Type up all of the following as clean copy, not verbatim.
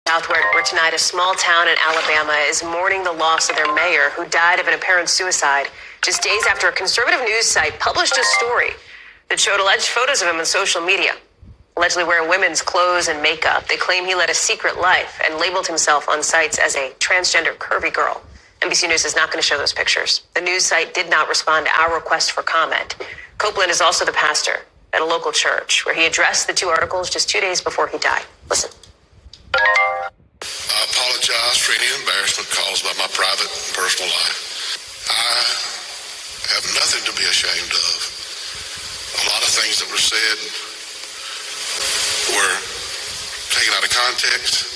Southward, where tonight a small town in Alabama is mourning the loss of their mayor, who died of an apparent suicide just days after a conservative news site published a story that showed alleged photos of him on social media. Allegedly wearing women's clothes and makeup, they claim he led a secret life and labeled himself on sites as a transgender curvy girl. NBC News is not going to show those pictures. The news site did not respond to our request for comment. Copeland is also the pastor at a local church where he addressed the two articles just 2 days before he died. Listen. I apologize for any embarrassment caused by my private and personal life. I have nothing to be ashamed of. A lot of things that were said were taken out of context.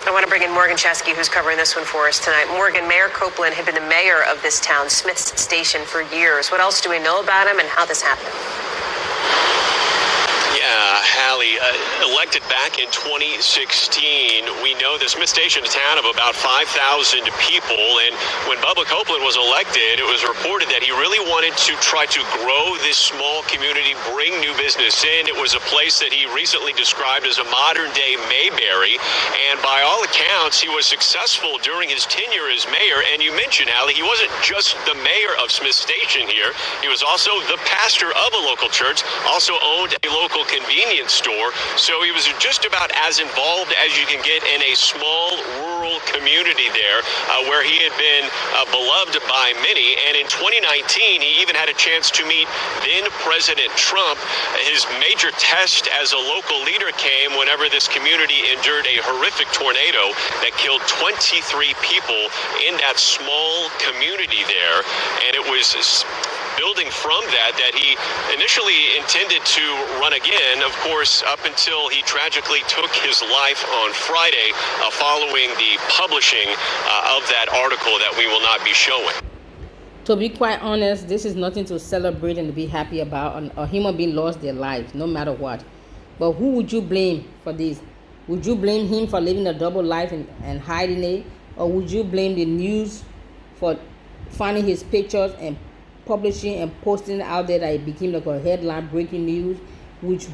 I want to bring in Morgan Chesky, who's covering this one for us tonight. Morgan, Mayor Copeland had been the mayor of this town, Smith's Station, for years. What else do we know about him and how this happened? Hallie, elected back in 2016, we know that Smith Station is a town of about 5,000 people, and when Bubba Copeland was elected, it was reported that he really wanted to try to grow this small community, bring new business in. It was a place that he recently described as a modern-day Mayberry, and by all accounts, he was successful during his tenure as mayor. And you mentioned, Hallie, he wasn't just the mayor of Smith Station here. He was also the pastor of a local church, also owned a local convenience store, so he was just about as involved as you can get in a small rural community there, where he had been beloved by many. And in 2019, he even had a chance to meet then President Trump. His major test as a local leader came whenever this community endured a horrific tornado that killed 23 people in that small community there. And it was building from that he initially intended to run again, of course, up until he tragically took his life on Friday, following the publishing of that article that we will not be showing. To be quite honest, this is nothing to celebrate and to be happy about. A human being lost their lives, no matter what. But who would you blame for this? Would you blame him for living a double life and hiding it? Or would you blame the news for finding his pictures and publishing and posting it out there that it became like a headline breaking news? Whose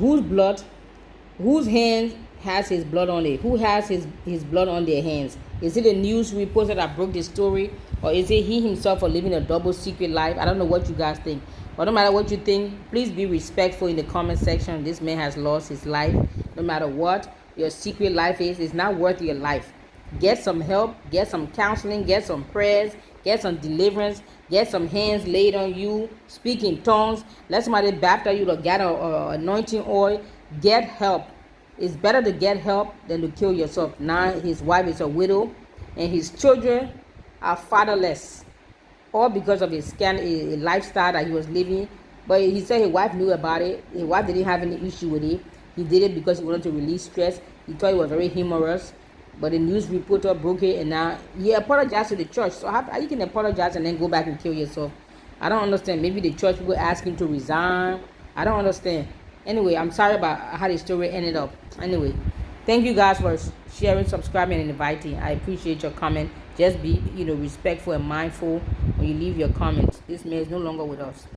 hands has his blood on it? Who has his blood on their hands? Is it a news reporter that broke the story, or is it he himself for living a double secret life? I don't know what you guys think, but no matter what you think, please be respectful in the comment section. This man has lost his life. No matter what your secret life is, it's not worth your life. Get some help, get some counseling, get some prayers, get some deliverance, get some hands laid on you, speak in tongues, let somebody baptize you to get anointing oil. Get help. It's better to get help than to kill yourself. Now his wife is a widow and his children are fatherless, all because of his a lifestyle that he was living. But he said his wife knew about it. His wife didn't have any issue with it. He did it because he wanted to release stress. He thought it was very humorous. But the news reporter broke it, and now he apologized to the church. So how you can apologize and then go back and kill yourself? I don't understand. Maybe the church will ask him to resign. I don't understand. Anyway, I'm sorry about how the story ended up. Anyway, thank you guys for sharing, subscribing, and inviting. I appreciate your comment. Just be, respectful and mindful when you leave your comments. This man is no longer with us.